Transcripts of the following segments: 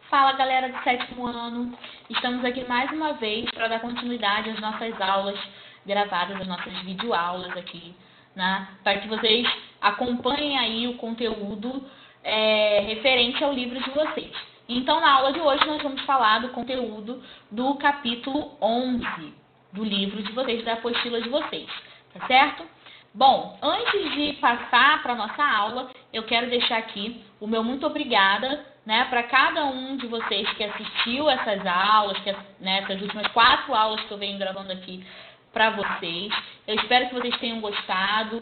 Fala, galera do 7º ano. Estamos aqui mais uma vez para dar continuidade às nossas aulas gravadas, às nossas videoaulas aqui, né? Para que vocês acompanhem aí o conteúdo referente ao livro de vocês. Então, na aula de hoje, nós vamos falar do conteúdo do capítulo 11 do livro de vocês, da apostila de vocês, tá certo? Bom, antes de passar para a nossa aula, eu quero deixar aqui o meu muito obrigada, né, para cada um de vocês que assistiu essas aulas, essas últimas 4 aulas que eu venho gravando aqui para vocês. Eu espero que vocês tenham gostado.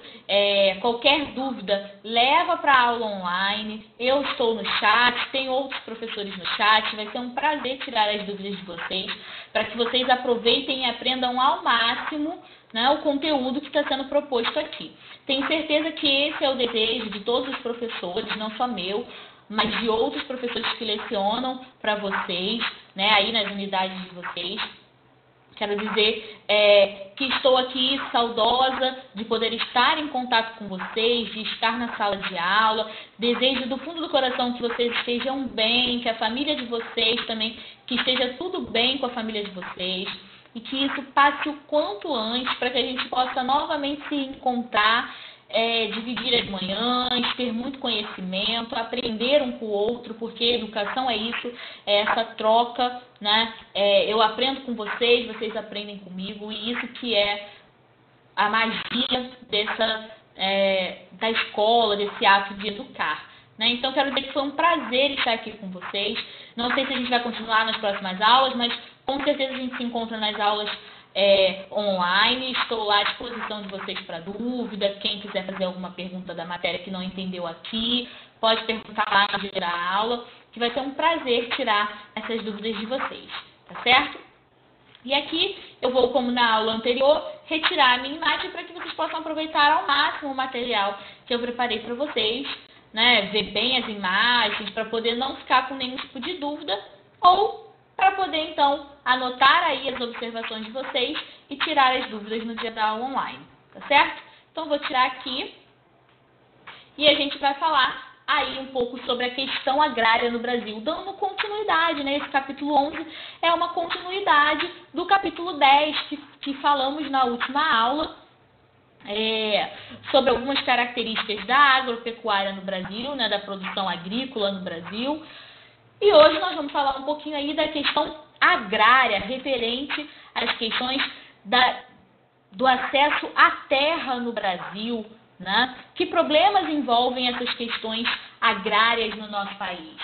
Qualquer dúvida, leva para a aula online. Eu estou no chat, tem outros professores no chat. Vai ser um prazer tirar as dúvidas de vocês, para que vocês aproveitem e aprendam ao máximo, né, o conteúdo que está sendo proposto aqui. Tenho certeza que esse é o desejo de todos os professores, não só meu, mas de outros professores que lecionam para vocês, né, aí nas unidades de vocês. Quero dizer que estou aqui saudosa de poder estar em contato com vocês, de estar na sala de aula. Desejo do fundo do coração que vocês estejam bem, que a família de vocês também, que esteja tudo bem com a família de vocês. E que isso passe o quanto antes, para que a gente possa novamente se encontrar, dividir as manhãs, ter muito conhecimento, aprender um com o outro, porque educação é isso, é essa troca, né? Eu aprendo com vocês, vocês aprendem comigo, e isso que é a magia da escola, desse ato de educar, né? Então, quero dizer que foi um prazer estar aqui com vocês. Não sei se a gente vai continuar nas próximas aulas, mas com certeza a gente se encontra nas aulas online. Estou lá à disposição de vocês para dúvida. Quem quiser fazer alguma pergunta da matéria que não entendeu aqui, pode perguntar lá no dia da aula, que vai ser um prazer tirar essas dúvidas de vocês, tá certo? E aqui eu vou, como na aula anterior, retirar a minha imagem para que vocês possam aproveitar ao máximo o material que eu preparei para vocês, né? Ver bem as imagens, para poder não ficar com nenhum tipo de dúvida, ou para poder, então, anotar aí as observações de vocês e tirar as dúvidas no dia da aula online, tá certo? Então, vou tirar aqui e a gente vai falar aí um pouco sobre a questão agrária no Brasil, dando continuidade, né? Esse capítulo 11 é uma continuidade do capítulo 10 que falamos na última aula, sobre algumas características da agropecuária no Brasil, né? Da produção agrícola no Brasil. E hoje nós vamos falar um pouquinho aí da questão agrária, referente às questões do acesso à terra no Brasil, né? Que problemas envolvem essas questões agrárias no nosso país?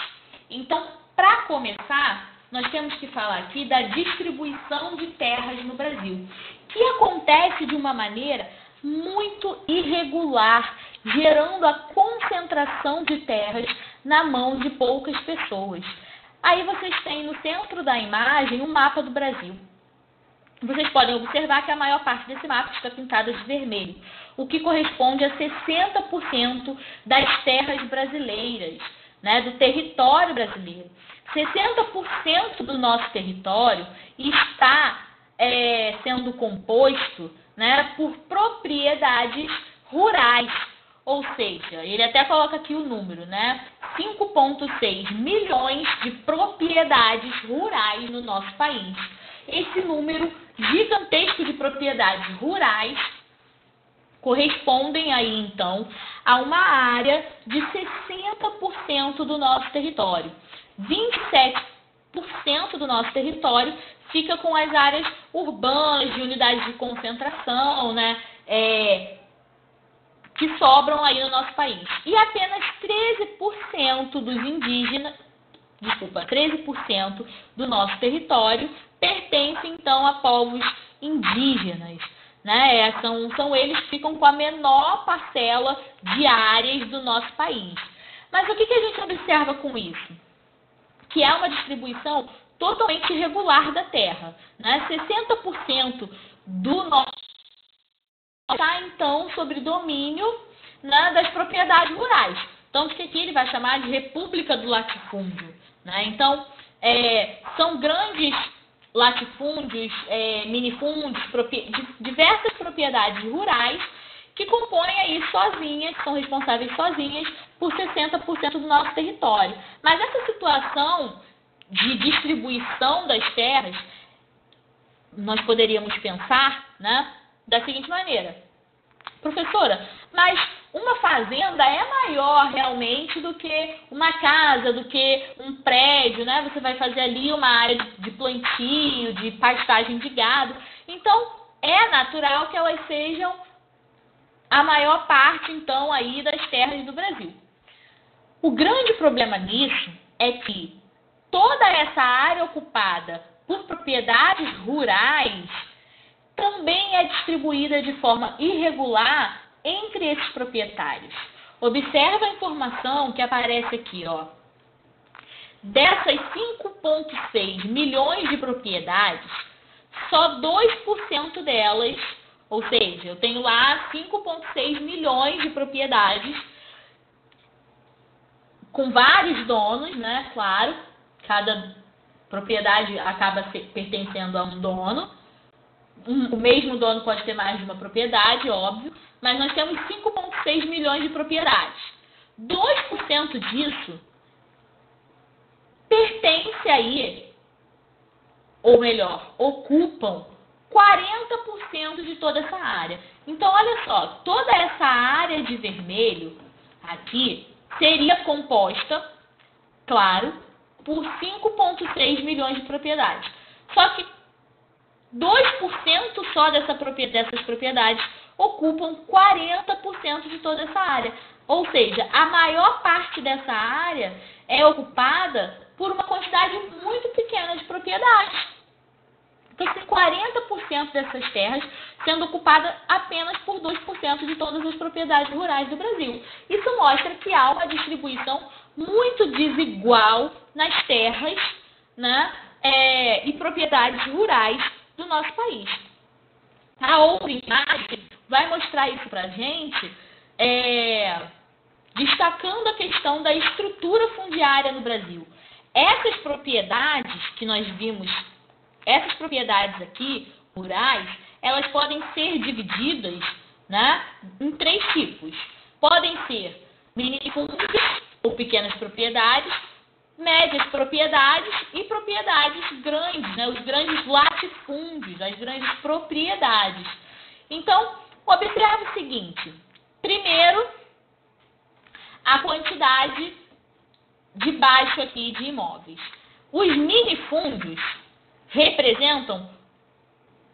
Então, para começar, nós temos que falar aqui da distribuição de terras no Brasil, que acontece de uma maneira muito irregular, gerando a concentração de terras na mão de poucas pessoas. Aí vocês têm no centro da imagem um mapa do Brasil. Vocês podem observar que a maior parte desse mapa está pintada de vermelho, o que corresponde a 60% das terras brasileiras, né, do território brasileiro. 60% do nosso território está sendo composto, né, por propriedades rurais. Ou seja, ele até coloca aqui o número, né? 5,6 milhões de propriedades rurais no nosso país. Esse número gigantesco de propriedades rurais correspondem aí, então, a uma área de 60% do nosso território. 27% do nosso território fica com as áreas urbanas, de unidades de concentração, né? Que sobram aí no nosso país. E apenas 13% dos indígenas, 13% do nosso território pertence, então, a povos indígenas, né? São eles que ficam com a menor parcela de áreas do nosso país. Mas o que a gente observa com isso? Que é uma distribuição totalmente irregular da terra, né? 60% do nosso está, então, sob domínio, né, das propriedades rurais. Tanto que aqui ele vai chamar de República do Latifúndio, né? Então, são grandes latifúndios, minifúndios, diversas propriedades rurais que compõem aí sozinhas, que são responsáveis sozinhas por 60% do nosso território. Mas essa situação de distribuição das terras, nós poderíamos pensar, né, da seguinte maneira: professora, mas uma fazenda é maior realmente do que uma casa, do que um prédio, né? Você vai fazer ali uma área de plantio, de pastagem de gado. Então, é natural que elas sejam a maior parte, então, aí das terras do Brasil. O grande problema nisso é que toda essa área ocupada por propriedades rurais também é distribuída de forma irregular entre esses proprietários. Observa a informação que aparece aqui, ó. Dessas 5,6 milhões de propriedades, só 2% delas, ou seja, eu tenho lá 5,6 milhões de propriedades com vários donos, né? Claro, cada propriedade acaba pertencendo a um dono. O mesmo dono pode ter mais de uma propriedade, óbvio, mas nós temos 5,6 milhões de propriedades. 2% disso pertence aí, ou melhor, ocupam 40% de toda essa área. Então, olha só, toda essa área de vermelho aqui seria composta, claro, por 5,6 milhões de propriedades. Só que 2% só dessas propriedades ocupam 40% de toda essa área. Ou seja, a maior parte dessa área é ocupada por uma quantidade muito pequena de propriedades. Então, tem 40% dessas terras sendo ocupadas apenas por 2% de todas as propriedades rurais do Brasil. Isso mostra que há uma distribuição muito desigual nas terras, né, e propriedades rurais do nosso país. A outra imagem vai mostrar isso para a gente, destacando a questão da estrutura fundiária no Brasil. Essas propriedades que nós vimos, essas propriedades aqui, rurais, elas podem ser divididas, né, em 3 tipos. Podem ser minifúndios, ou pequenas propriedades, médias propriedades e propriedades grandes, né, os grandes latifúndios, as grandes propriedades. Então, observe o seguinte: primeiro, a quantidade de baixo aqui de imóveis. Os minifúndios representam,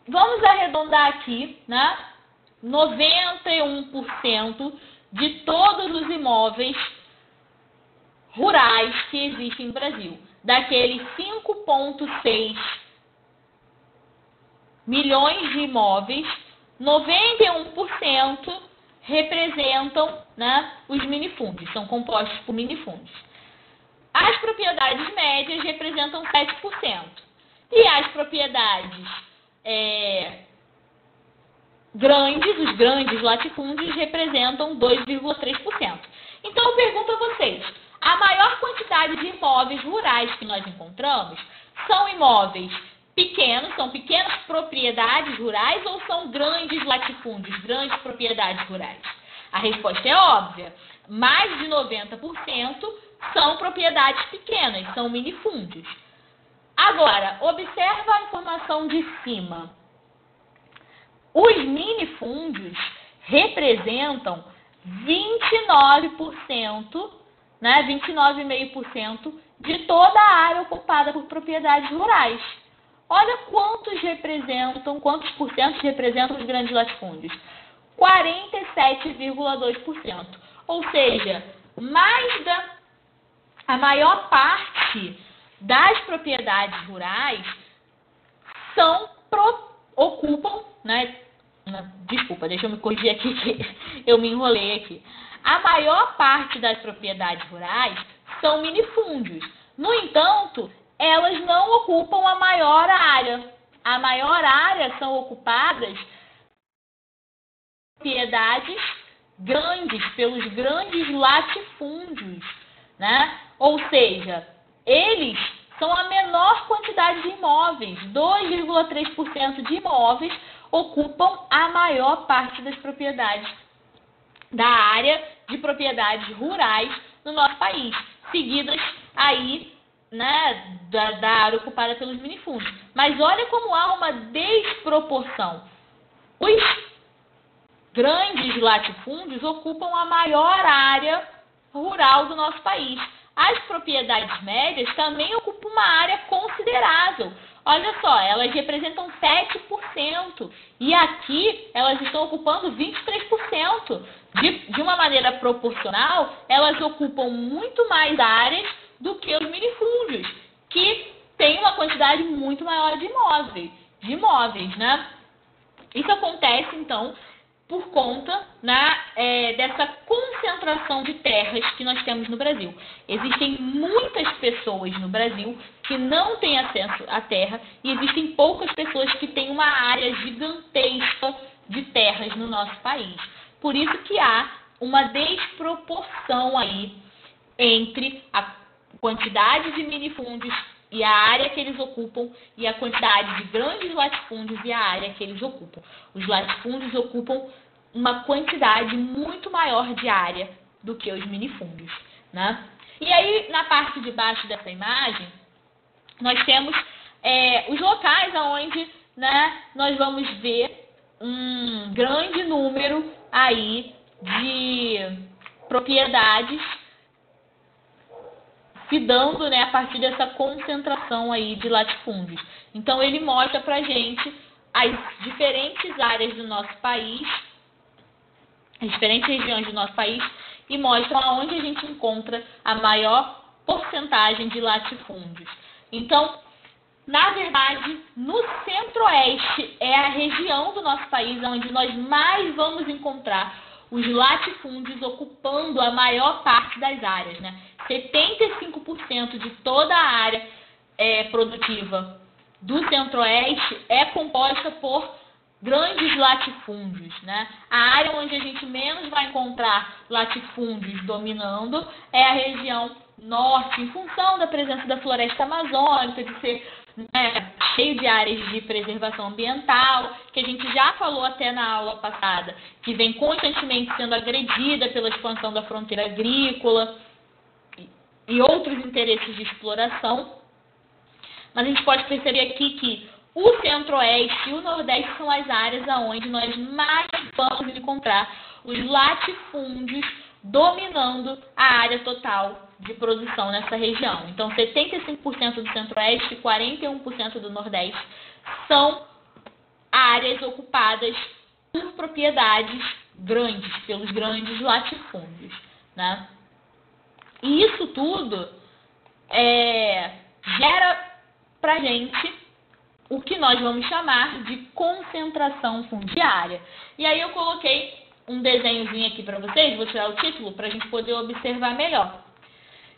vamos arredondar aqui, né, 91% de todos os imóveis rurais que existem no Brasil. Daqueles 5,6 milhões de imóveis, 91% representam, né, os minifúndios, são compostos por minifúndios. As propriedades médias representam 7%. E as propriedades grandes, os grandes latifúndios, representam 2,3%. Então, eu pergunto a vocês: a maior quantidade de imóveis rurais que nós encontramos são imóveis pequenos, são pequenas propriedades rurais ou são grandes latifúndios, grandes propriedades rurais? A resposta é óbvia. Mais de 90% são propriedades pequenas, são minifúndios. Agora, observa a informação de cima. Os minifúndios representam 29%, né, 29,5% de toda a área ocupada por propriedades rurais. Olha quantos por cento representam os grandes latifúndios. 47,2%. Ou seja, a maior parte das propriedades rurais ocupam, né? Desculpa, deixa eu me corrigir aqui que eu me enrolei aqui. A maior parte das propriedades rurais são minifúndios. No entanto, elas não ocupam a maior área. A maior área são ocupadas propriedades grandes, pelos grandes latifúndios, né? Ou seja, eles são a menor quantidade de imóveis. 2,3% de imóveis ocupam a maior parte das propriedades da área de propriedades rurais no nosso país, seguidas aí né, da área ocupada pelos minifúndios. Mas olha como há uma desproporção. Os grandes latifúndios ocupam a maior área rural do nosso país. As propriedades médias também ocupam uma área considerável. Olha só, elas representam 7%. E aqui elas estão ocupando 23%. De uma maneira proporcional, elas ocupam muito mais áreas do que os minifúndios, que têm uma quantidade muito maior de imóveis, né? Isso acontece, então, por conta dessa concentração de terras que nós temos no Brasil. Existem muitas pessoas no Brasil que não têm acesso à terra e existem poucas pessoas que têm uma área gigantesca de terras no nosso país. Por isso que há uma desproporção aí entre a quantidade de minifúndios e a área que eles ocupam e a quantidade de grandes latifúndios e a área que eles ocupam. Os latifúndios ocupam uma quantidade muito maior de área do que os minifúndios, né? E aí, na parte de baixo dessa imagem, nós temos os locais onde, né, nós vamos ver um grande número aí de propriedades se dando, né, a partir dessa concentração aí de latifúndios. Então, ele mostra pra gente as diferentes áreas do nosso país, as diferentes regiões do nosso país, e mostra onde a gente encontra a maior porcentagem de latifúndios. Então, na verdade, no centro-oeste é a região do nosso país onde nós mais vamos encontrar os latifúndios ocupando a maior parte das áreas, né? 75% de toda a área produtiva do centro-oeste é composta por grandes latifúndios, né? A área onde a gente menos vai encontrar latifúndios dominando é a região norte, em função da presença da floresta amazônica, de ser, né, cheio de áreas de preservação ambiental, que a gente já falou até na aula passada, que vem constantemente sendo agredida pela expansão da fronteira agrícola e outros interesses de exploração. Mas a gente pode perceber aqui que o centro-oeste e o nordeste são as áreas onde nós mais vamos encontrar os latifúndios dominando a área total de produção nessa região. Então, 75% do centro-oeste e 41% do nordeste são áreas ocupadas por propriedades grandes, pelos grandes latifúndios, né? E isso tudo gera pra gente o que nós vamos chamar de concentração fundiária. E aí eu coloquei um desenhozinho aqui para vocês, vou tirar o título para a gente poder observar melhor.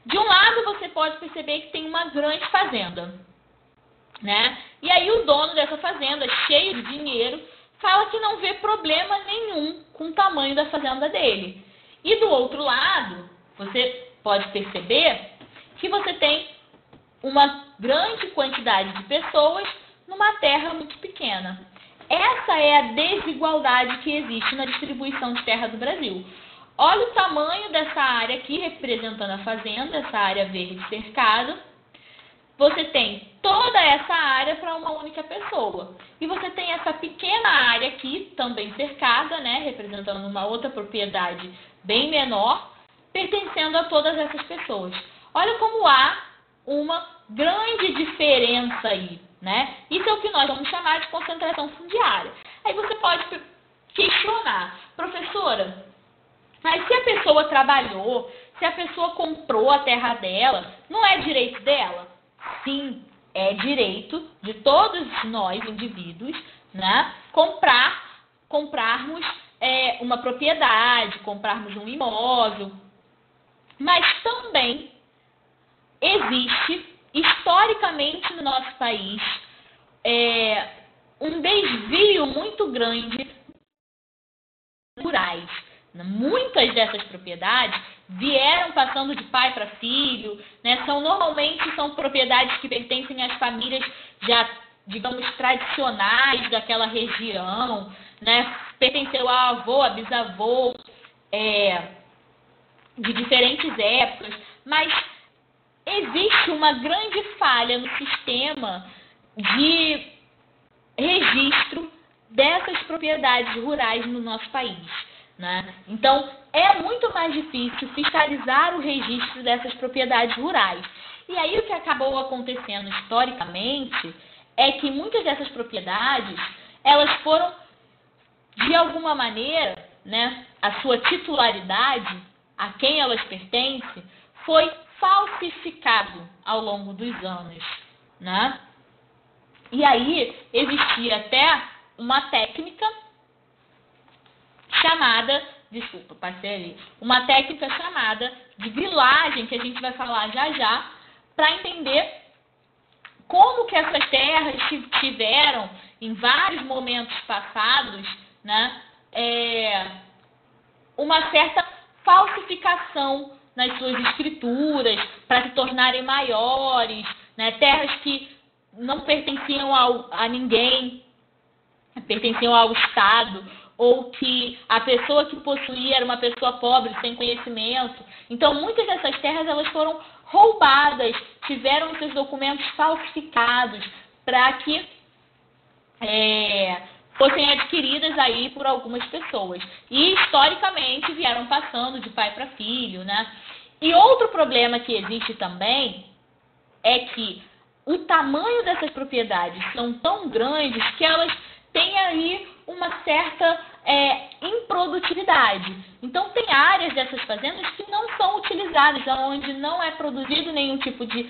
De um lado, você pode perceber que tem uma grande fazenda, né? E aí o dono dessa fazenda, cheio de dinheiro, fala que não vê problema nenhum com o tamanho da fazenda dele. E do outro lado, você pode perceber que você tem uma grande quantidade de pessoas numa terra muito pequena. Essa é a desigualdade que existe na distribuição de terra do Brasil. Olha o tamanho dessa área aqui, representando a fazenda, essa área verde cercada. Você tem toda essa área para uma única pessoa. E você tem essa pequena área aqui, também cercada, né, representando uma outra propriedade bem menor, pertencendo a todas essas pessoas. Olha como há uma grande diferença aí, né? Isso é o que nós vamos chamar de concentração fundiária. Aí você pode questionar, professora, mas se a pessoa trabalhou, se a pessoa comprou a terra dela, não é direito dela? Sim, é direito de todos nós, indivíduos, né, comprarmos uma propriedade, comprarmos um imóvel, mas também existe, historicamente no nosso país, um desvio muito grande rurais. Muitas dessas propriedades vieram passando de pai para filho, né? Normalmente são propriedades que pertencem às famílias já, digamos, tradicionais daquela região, né? Pertenceu ao avô, a bisavô, de diferentes épocas, mas existe uma grande falha no sistema de registro dessas propriedades rurais no nosso país, né? Então, é muito mais difícil fiscalizar o registro dessas propriedades rurais. E aí, o que acabou acontecendo historicamente é que muitas dessas propriedades, elas foram, de alguma maneira, né, a sua titularidade, a quem elas pertencem, foi falsificado ao longo dos anos, né? E aí existia até uma técnica chamada, uma técnica chamada de grilagem, que a gente vai falar já já, para entender como que essas terras tiveram, em vários momentos passados, né, uma certa falsificação nas suas escrituras, para se tornarem maiores, né, terras que não pertenciam a ninguém, pertenciam ao Estado, ou que a pessoa que possuía era uma pessoa pobre, sem conhecimento. Então, muitas dessas terras elas foram roubadas, tiveram seus documentos falsificados para que fossem adquiridas aí por algumas pessoas. E, historicamente, vieram passando de pai para filho, né? E outro problema que existe também é que o tamanho dessas propriedades são tão grandes que elas têm aí uma certa improdutividade. Então, tem áreas dessas fazendas que não são utilizadas, onde não é produzido nenhum tipo de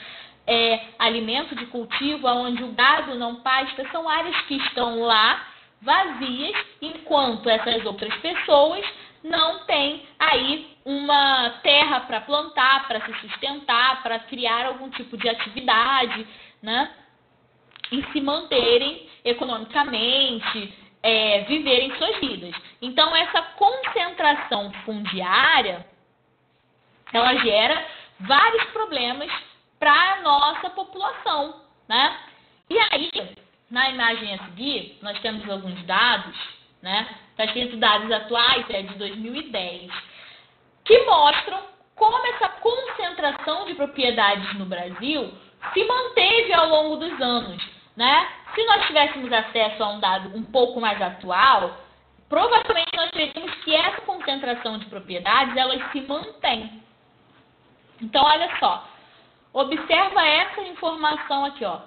alimento de cultivo, onde o gado não pasta. São áreas que estão lá vazias, enquanto essas outras pessoas não têm aí uma terra para plantar, para se sustentar, para criar algum tipo de atividade, né? E se manterem economicamente, viverem suas vidas. Então, essa concentração fundiária, ela gera vários problemas para a nossa população, né? E aí, na imagem a seguir, nós temos alguns dados, né? Está escrito dados atuais, de 2010, que mostram como essa concentração de propriedades no Brasil se manteve ao longo dos anos, né? Se nós tivéssemos acesso a um dado um pouco mais atual, provavelmente nós veríamos que essa concentração de propriedades, elas se mantém. Então, olha só, observa essa informação aqui, ó.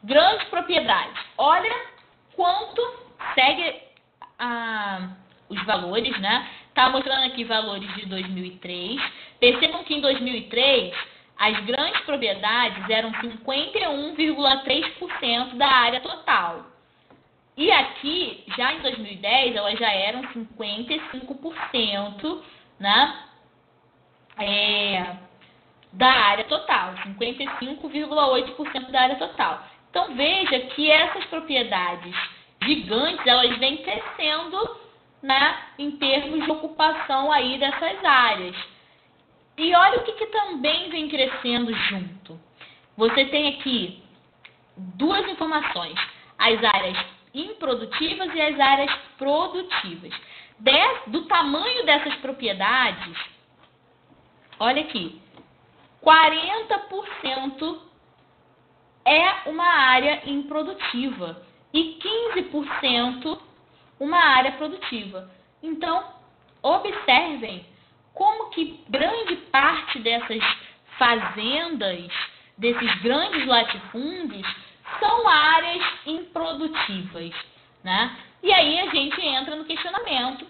Grandes propriedades. Olha quanto segue os valores, né? Tá mostrando aqui valores de 2003. Percebam que em 2003 as grandes propriedades eram 51,3% da área total. E aqui, já em 2010, elas já eram 55%, né? Da área total, 55,8% da área total. Então, veja que essas propriedades gigantes, elas vêm crescendo, né, em termos de ocupação aí dessas áreas. E olha o que também vem crescendo junto. Você tem aqui duas informações, as áreas improdutivas e as áreas produtivas. Do tamanho dessas propriedades, olha aqui, 40% é uma área improdutiva e 15% uma área produtiva. Então, observem como que grande parte dessas fazendas, desses grandes latifúndios, são áreas improdutivas, né? E aí a gente entra no questionamento,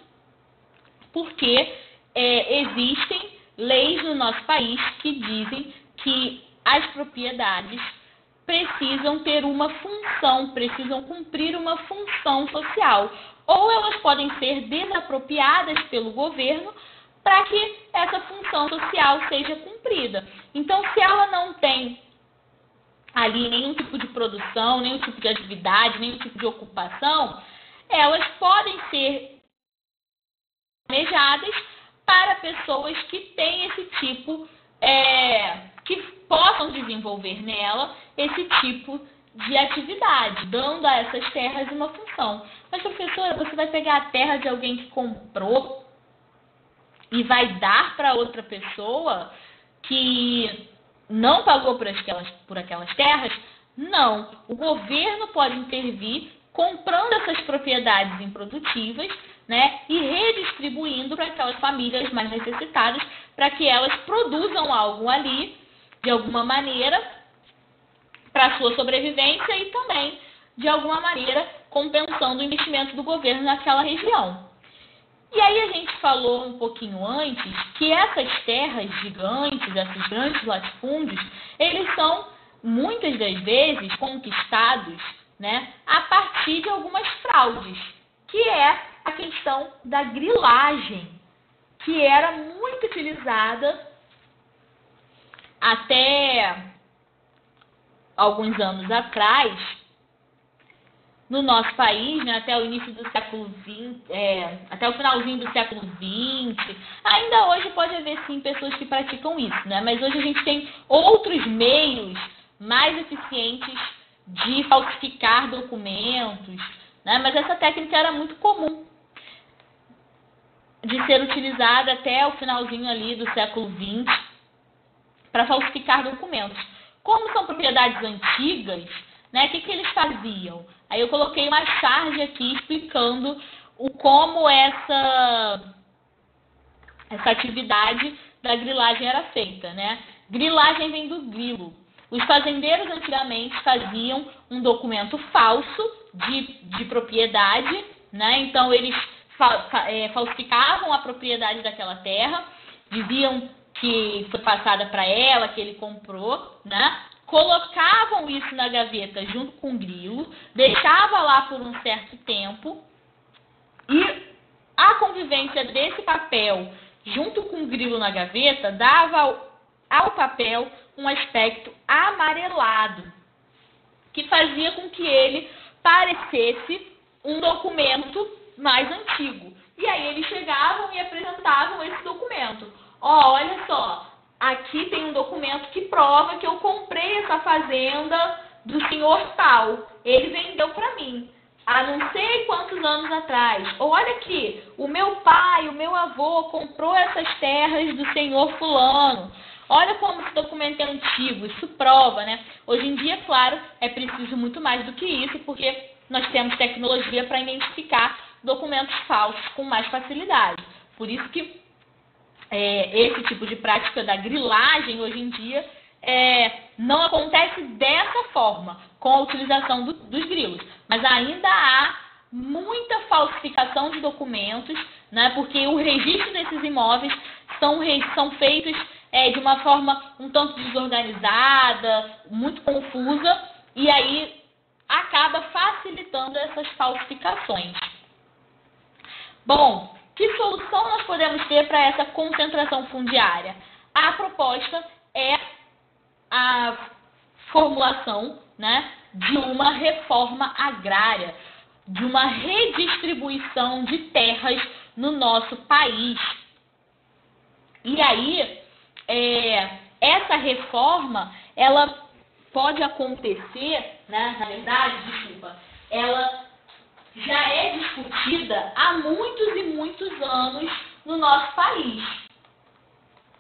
porque existem leis no nosso país que dizem que as propriedades precisam ter uma função, precisam cumprir uma função social. Ou elas podem ser desapropriadas pelo governo para que essa função social seja cumprida. Então, se ela não tem ali nenhum tipo de produção, nenhum tipo de atividade, nenhum tipo de ocupação, elas podem ser planejadas para pessoas que têm esse tipo, que possam desenvolver nela esse tipo de atividade, dando a essas terras uma função. Mas, professora, você vai pegar a terra de alguém que comprou e vai dar para outra pessoa que não pagou por aquelas terras? Não. O governo pode intervir comprando essas propriedades improdutivas, né, e redistribuindo para aquelas famílias mais necessitadas, para que elas produzam algo ali, de alguma maneira, para a sua sobrevivência e também, de alguma maneira, compensando o investimento do governo naquela região. E aí a gente falou um pouquinho antes que essas terras gigantes, esses grandes latifúndios, eles são, muitas das vezes, conquistados, né, a partir de algumas fraudes, que é a questão da grilagem, que era muito utilizada até alguns anos atrás, no nosso país, né, até o início do século XX, até o finalzinho do século XX. Ainda hoje pode haver, sim, pessoas que praticam isso, né? Mas hoje a gente tem outros meios mais eficientes de falsificar documentos, né? Mas essa técnica era muito comum de ser utilizada até o finalzinho ali do século XX para falsificar documentos. Como são propriedades antigas, né, o que eles faziam? Aí eu coloquei uma charge aqui explicando como essa atividade da grilagem era feita, né? Grilagem vem do grilo. Os fazendeiros antigamente faziam um documento falso de propriedade, né? Então eles falsificavam a propriedade daquela terra, diziam que foi passada para ela, que ele comprou, né? Colocavam isso na gaveta junto com o grilo, deixava lá por um certo tempo e a convivência desse papel junto com o grilo na gaveta dava ao papel um aspecto amarelado, que fazia com que ele parecesse um documento mais antigo. E aí eles chegavam e apresentavam esse documento. Olha só, aqui tem um documento que prova que eu comprei essa fazenda do senhor tal. Ele vendeu para mim há não sei quantos anos atrás. Ou olha aqui, o meu pai, o meu avô comprou essas terras do senhor fulano. Olha como esse documento é antigo, isso prova, né? Hoje em dia, claro, é preciso muito mais do que isso, porque nós temos tecnologia para identificar documentos falsos com mais facilidade. Por isso que esse tipo de prática da grilagem, hoje em dia, não acontece dessa forma, com a utilização dos grilos. Mas ainda há muita falsificação de documentos, né, porque o registro desses imóveis são feitos de uma forma um tanto desorganizada, muito confusa, e aí acaba facilitando essas falsificações. Bom, que solução nós podemos ter para essa concentração fundiária? A proposta é a formulação, né, de uma reforma agrária, de uma redistribuição de terras no nosso país. E aí, essa reforma, ela pode acontecer, né, na verdade, ela já é discutida há muitos e muitos anos no nosso país.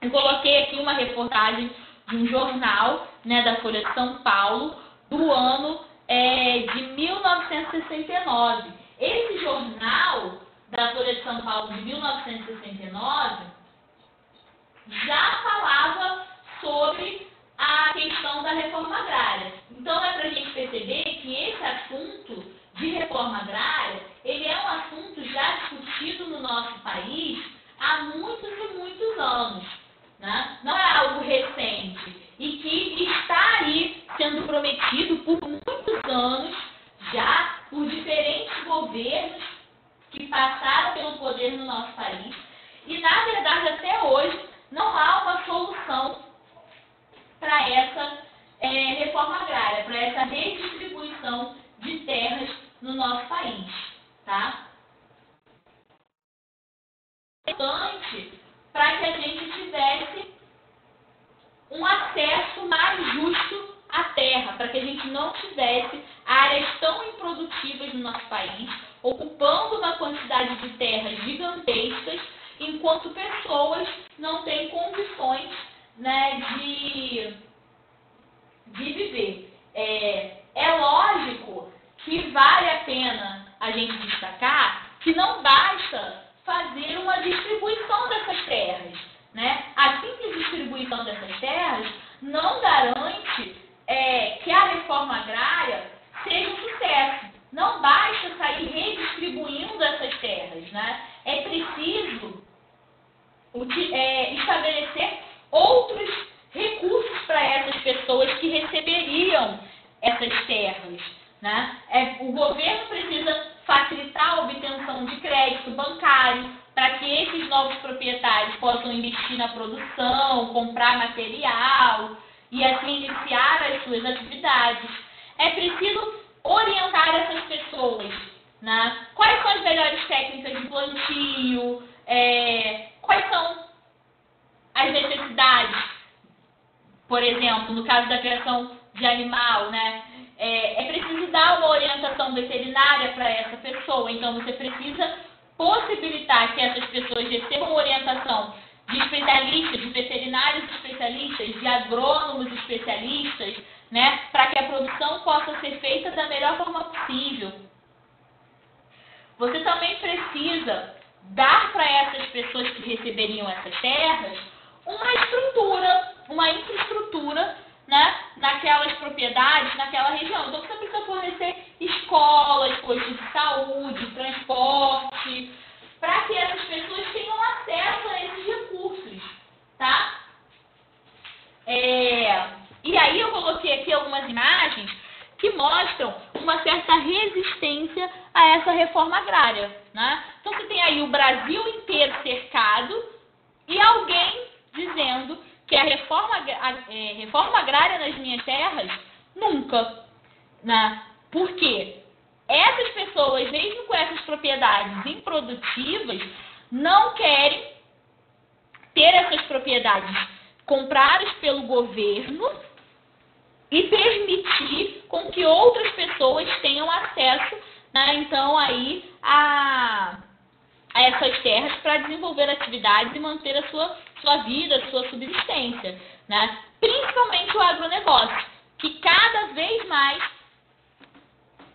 Eu coloquei aqui uma reportagem de um jornal, né, da Folha de São Paulo, do ano de 1969. Esse jornal da Folha de São Paulo de 1969 já falava sobre a questão da reforma agrária. Então é para a gente perceber que esse assunto de reforma agrária, ele é um assunto já discutido no nosso país há muitos e muitos anos, né? Não é algo recente e que está aí sendo prometido por muitos anos já por diferentes governos que passaram pelo poder no nosso país e, na verdade, até hoje não há uma solução para essa reforma agrária, para essa redistribuição de terras no nosso país, tá? É importante para que a gente tivesse um acesso mais justo à terra, para que a gente não tivesse áreas tão improdutivas no nosso país, ocupando uma quantidade de terras gigantescas, enquanto pessoas não têm condições, né, de viver. É lógico que vale a pena a gente destacar que não basta fazer uma distribuição dessas terras, né? A simples distribuição dessas terras não garante que a reforma agrária seja um sucesso. Não basta sair redistribuindo essas terras, né? É preciso estabelecer outros recursos para essas pessoas que receberiam essas terras, né? O governo precisa facilitar a obtenção de crédito bancário para que esses novos proprietários possam investir na produção, comprar material e assim iniciar as suas atividades. É preciso orientar essas pessoas, né? Quais são as melhores técnicas de plantio, quais são as necessidades, por exemplo, no caso da criação de animal, né? É preciso dar uma orientação veterinária para essa pessoa, então você precisa possibilitar que essas pessoas recebam orientação de especialistas, de veterinários especialistas, de agrônomos especialistas, né, para que a produção possa ser feita da melhor forma possível. Você também precisa dar para essas pessoas que receberiam essas terras uma infraestrutura, né, naquelas propriedades, naquela região. Então, você precisa fornecer escolas, postos de saúde, transporte, para que essas pessoas tenham acesso a esses recursos, tá? E aí eu coloquei aqui algumas imagens que mostram uma certa resistência a essa reforma agrária, né? Então, você tem aí o Brasil inteiro cercado e alguém dizendo que a reforma agrária nas minhas terras, nunca, né? Por quê? Essas pessoas, mesmo com essas propriedades improdutivas, não querem ter essas propriedades compradas pelo governo e permitir com que outras pessoas tenham acesso, né, então, aí, a essas terras para desenvolver atividades e manter a sua vida, a sua subsistência, né? Principalmente o agronegócio, que cada vez mais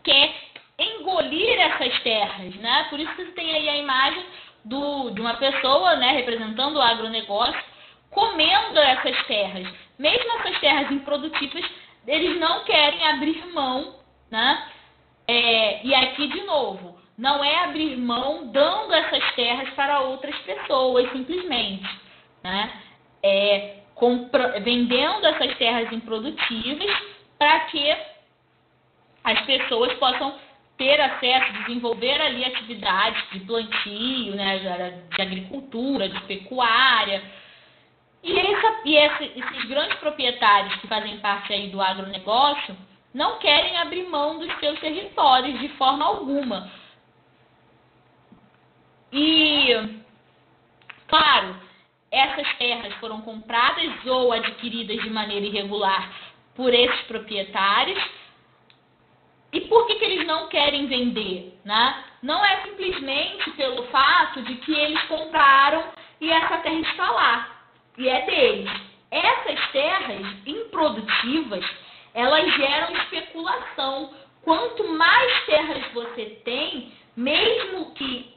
quer engolir essas terras, né? Por isso que você tem aí a imagem de uma pessoa, né, representando o agronegócio, comendo essas terras. Mesmo essas terras improdutivas, eles não querem abrir mão, né? E aqui, de novo, não é abrir mão dando essas terras para outras pessoas, simplesmente, né? Vendendo essas terras improdutivas para que as pessoas possam ter acesso, desenvolver ali atividades de plantio, né, de agricultura, de pecuária. E esses grandes proprietários que fazem parte aí do agronegócio não querem abrir mão dos seus territórios de forma alguma. E, claro, essas terras foram compradas ou adquiridas de maneira irregular por esses proprietários. E por que eles não querem vender, né? Não é simplesmente pelo fato de que eles compraram e essa terra está lá, e é deles. Essas terras improdutivas, elas geram especulação. Quanto mais terras você tem, mesmo que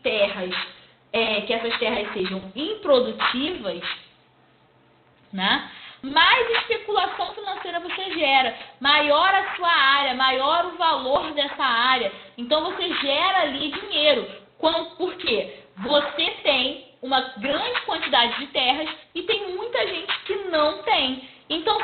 essas terras sejam improdutivas, né, mais especulação financeira você gera, maior a sua área, maior o valor dessa área. Então você gera ali dinheiro. Por quê? Você tem uma grande quantidade de terras e tem muita gente que não tem. Então,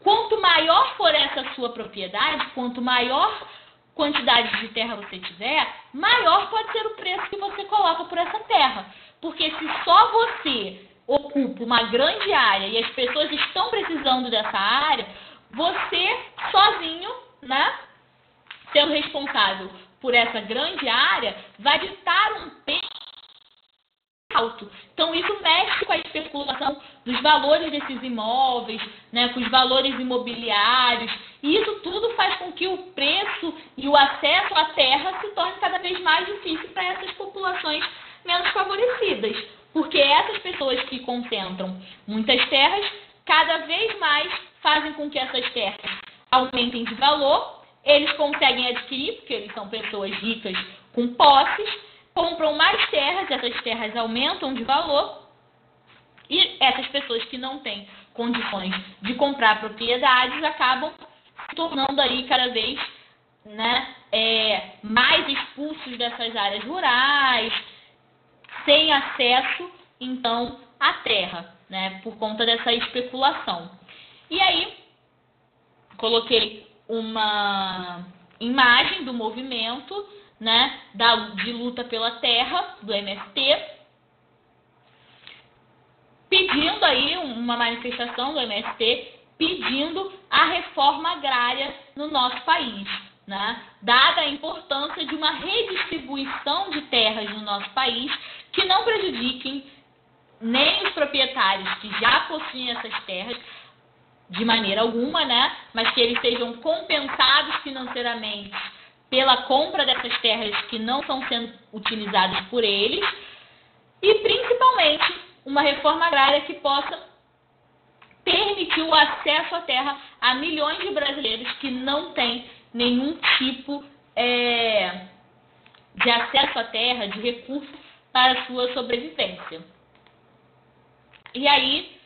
quanto maior for essa sua propriedade, quanto maior quantidade de terra você tiver, maior pode ser o preço que você coloca por essa terra. Porque se só você ocupa uma grande área e as pessoas estão precisando dessa área, você sozinho, né, sendo responsável por essa grande área, vai ditar um preço alto. Então, isso mexe com a especulação dos valores desses imóveis, né, com os valores imobiliários, e isso tudo faz com que o preço e o acesso à terra se torne cada vez mais difícil para essas populações menos favorecidas. Porque essas pessoas que concentram muitas terras, cada vez mais fazem com que essas terras aumentem de valor, eles conseguem adquirir, porque eles são pessoas ricas com posses, compram mais terras, essas terras aumentam de valor, e essas pessoas que não têm condições de comprar propriedades acabam se tornando aí cada vez, né, mais expulsos dessas áreas rurais, sem acesso, então, à terra, né, por conta dessa especulação. E aí, coloquei uma imagem do movimento, né, de luta pela terra, do MST, pedindo aí uma manifestação do MST, pedindo a reforma agrária no nosso país, né, dada a importância de uma redistribuição de terras no nosso país que não prejudiquem nem os proprietários que já possuem essas terras, de maneira alguma, né, mas que eles sejam compensados financeiramente pela compra dessas terras que não estão sendo utilizadas por eles, e principalmente uma reforma agrária que possa permitir o acesso à terra a milhões de brasileiros que não têm nenhum tipo de acesso à terra, de recurso para a sua sobrevivência. E aí,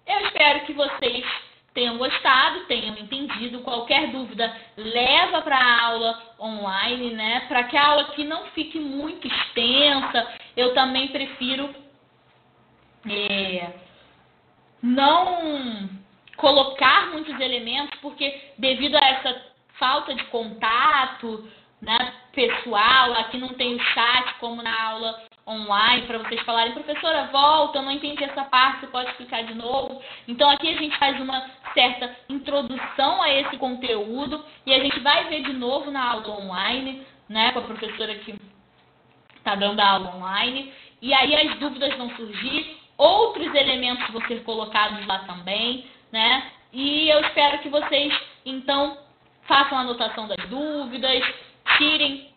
eu espero que vocês tenham gostado, tenham entendido. Qualquer dúvida, leva para a aula online, né? Para que a aula aqui não fique muito extensa. Eu também prefiro não colocar muitos elementos, porque devido a essa falta de contato, né, pessoal, aqui não tem o chat como na aula online para vocês falarem, professora, volta, eu não entendi essa parte, você pode explicar de novo. Então aqui a gente faz uma certa introdução a esse conteúdo e a gente vai ver de novo na aula online, né, com a professora que está dando a aula online, e aí as dúvidas vão surgir, outros elementos vão ser colocados lá também, né, e eu espero que vocês, então, façam a anotação das dúvidas, tirem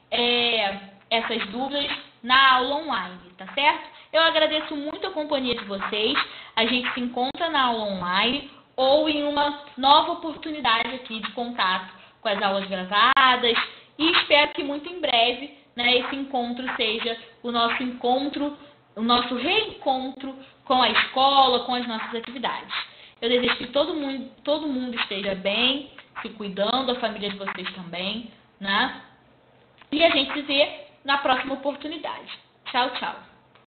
essas dúvidas na aula online, tá certo? Eu agradeço muito a companhia de vocês, a gente se encontra na aula online ou em uma nova oportunidade aqui de contato com as aulas gravadas e espero que muito em breve, né, esse encontro seja o nosso encontro, o nosso reencontro com a escola, com as nossas atividades. Eu desejo que todo mundo esteja bem, se cuidando, a família de vocês também, né? E a gente se vê na próxima oportunidade. Tchau, tchau.